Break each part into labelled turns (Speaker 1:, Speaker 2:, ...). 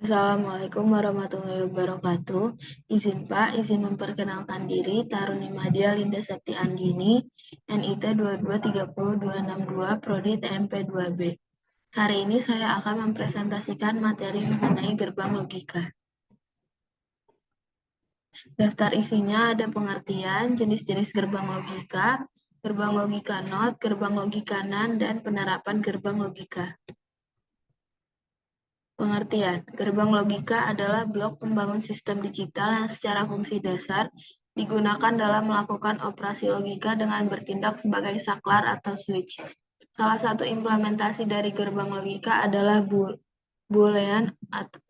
Speaker 1: Assalamualaikum warahmatullahi wabarakatuh. Izin Pak, izin memperkenalkan diri, Taruni Madia Linda Septi Anggini, NIT 2230262, Prodi TMP 2B. Hari ini saya akan mempresentasikan materi mengenai gerbang logika. Daftar isinya ada pengertian, jenis-jenis gerbang logika not, gerbang logika NAND, dan penerapan gerbang logika. Pengertian, gerbang logika adalah blok pembangun sistem digital yang secara fungsi dasar digunakan dalam melakukan operasi logika dengan bertindak sebagai saklar atau switch. Salah satu implementasi dari gerbang logika adalah Boolean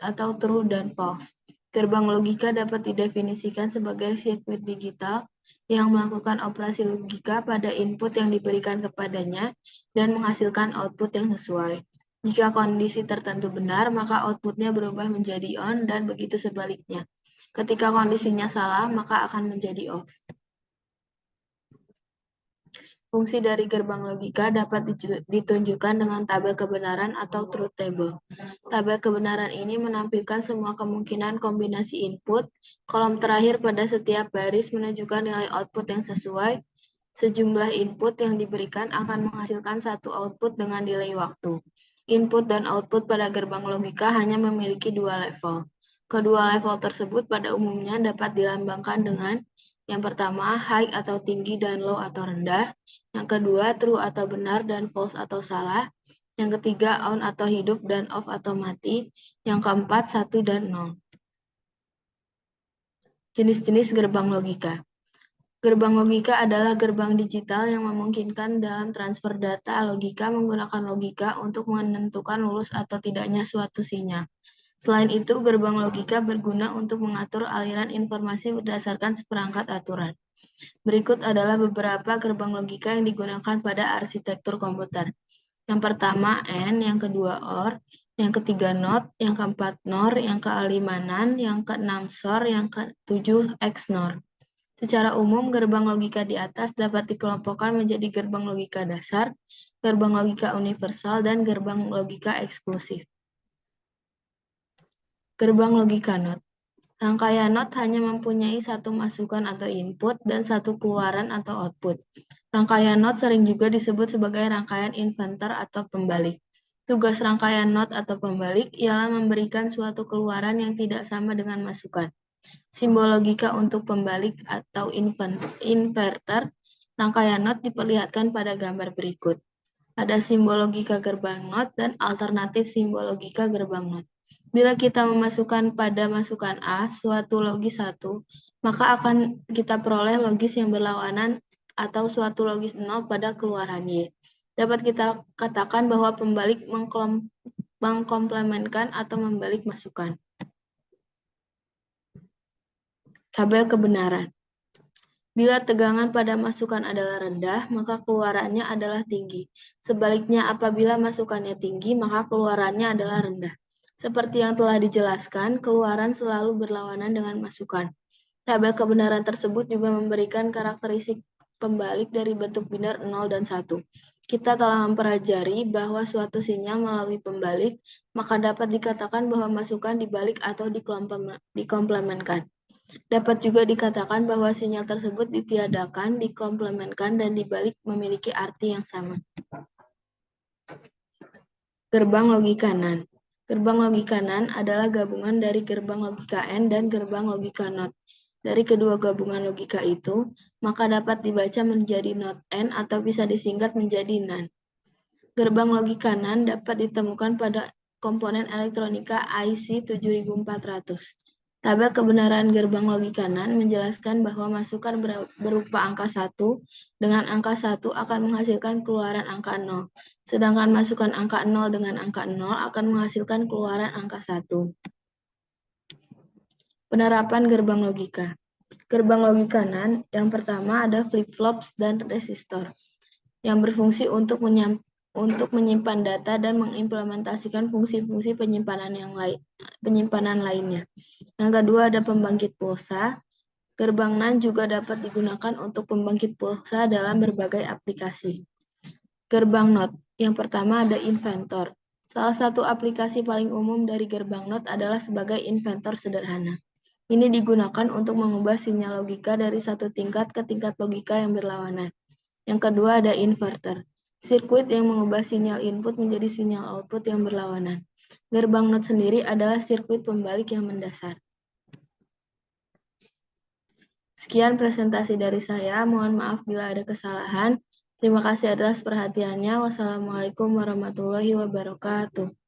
Speaker 1: atau true dan false. Gerbang logika dapat didefinisikan sebagai sirkuit digital yang melakukan operasi logika pada input yang diberikan kepadanya dan menghasilkan output yang sesuai. Jika kondisi tertentu benar, maka outputnya berubah menjadi on dan begitu sebaliknya. Ketika kondisinya salah, maka akan menjadi off. Fungsi dari gerbang logika dapat ditunjukkan dengan tabel kebenaran atau truth table. Tabel kebenaran ini menampilkan semua kemungkinan kombinasi input. Kolom terakhir pada setiap baris menunjukkan nilai output yang sesuai. Sejumlah input yang diberikan akan menghasilkan satu output dengan delay waktu. Input dan output pada gerbang logika hanya memiliki dua level. Kedua level tersebut pada umumnya dapat dilambangkan dengan yang pertama, high atau tinggi dan low atau rendah. Yang kedua, true atau benar dan false atau salah. Yang ketiga, on atau hidup dan off atau mati. Yang keempat, 1 dan 0. Jenis-jenis gerbang logika. Gerbang logika adalah gerbang digital yang memungkinkan dalam transfer data logika menggunakan logika untuk menentukan lulus atau tidaknya suatu sinyal. Selain itu, gerbang logika berguna untuk mengatur aliran informasi berdasarkan seperangkat aturan. Berikut adalah beberapa gerbang logika yang digunakan pada arsitektur komputer. Yang pertama AND, yang kedua OR, yang ketiga NOT, yang keempat NOR, yang kelima NAND, yang keenam XOR, yang ketujuh XNOR. Secara umum, gerbang logika di atas dapat dikelompokkan menjadi gerbang logika dasar, gerbang logika universal, dan gerbang logika eksklusif. Gerbang logika NOT. Rangkaian NOT hanya mempunyai satu masukan atau input dan satu keluaran atau output. Rangkaian NOT sering juga disebut sebagai rangkaian inverter atau pembalik. Tugas rangkaian NOT atau pembalik ialah memberikan suatu keluaran yang tidak sama dengan masukan. Simbol logika untuk pembalik atau inverter rangkaian NOT diperlihatkan pada gambar berikut. Ada simbol logika gerbang NOT dan alternatif simbol logika gerbang NOT. Bila kita memasukkan pada masukan A suatu logis 1, maka akan kita peroleh logis yang berlawanan atau suatu logis 0 pada keluaran Y. Dapat kita katakan bahwa pembalik mengkomplementkan atau membalik masukan. Tabel kebenaran. Bila tegangan pada masukan adalah rendah, maka keluarannya adalah tinggi. Sebaliknya, apabila masukannya tinggi, maka keluarannya adalah rendah. Seperti yang telah dijelaskan, keluaran selalu berlawanan dengan masukan. Tabel kebenaran tersebut juga memberikan karakteristik pembalik dari bentuk binar 0 dan 1. Kita telah mempelajari bahwa suatu sinyal melalui pembalik, maka dapat dikatakan bahwa masukan dibalik atau dikomplementkan. Dapat juga dikatakan bahwa sinyal tersebut ditiadakan, dikomplementkan, dan dibalik memiliki arti yang sama. Gerbang logika NAND. Gerbang logika NAND adalah gabungan dari gerbang logika AND dan gerbang logika NOT. Dari kedua gabungan logika itu, maka dapat dibaca menjadi NOT AND atau bisa disingkat menjadi NAND. Gerbang logika NAND dapat ditemukan pada komponen elektronika IC 7400. Tabel kebenaran gerbang logika NAND menjelaskan bahwa masukan berupa angka 1 dengan angka 1 akan menghasilkan keluaran angka 0, sedangkan masukan angka 0 dengan angka 0 akan menghasilkan keluaran angka 1. Penerapan gerbang logika. Gerbang logika NAND yang pertama ada flip-flops dan resistor yang berfungsi untuk menyimpan data dan mengimplementasikan fungsi-fungsi penyimpanan lainnya. Yang kedua ada pembangkit pulsa. Gerbang NAND juga dapat digunakan untuk pembangkit pulsa dalam berbagai aplikasi. Gerbang NOT. Yang pertama ada inverter. Salah satu aplikasi paling umum dari gerbang NOT adalah sebagai inventor sederhana. Ini digunakan untuk mengubah sinyal logika dari satu tingkat ke tingkat logika yang berlawanan. Yang kedua ada inverter, sirkuit yang mengubah sinyal input menjadi sinyal output yang berlawanan. Gerbang NOT sendiri adalah sirkuit pembalik yang mendasar. Sekian presentasi dari saya, mohon maaf bila ada kesalahan. Terima kasih atas perhatiannya. Wassalamualaikum warahmatullahi wabarakatuh.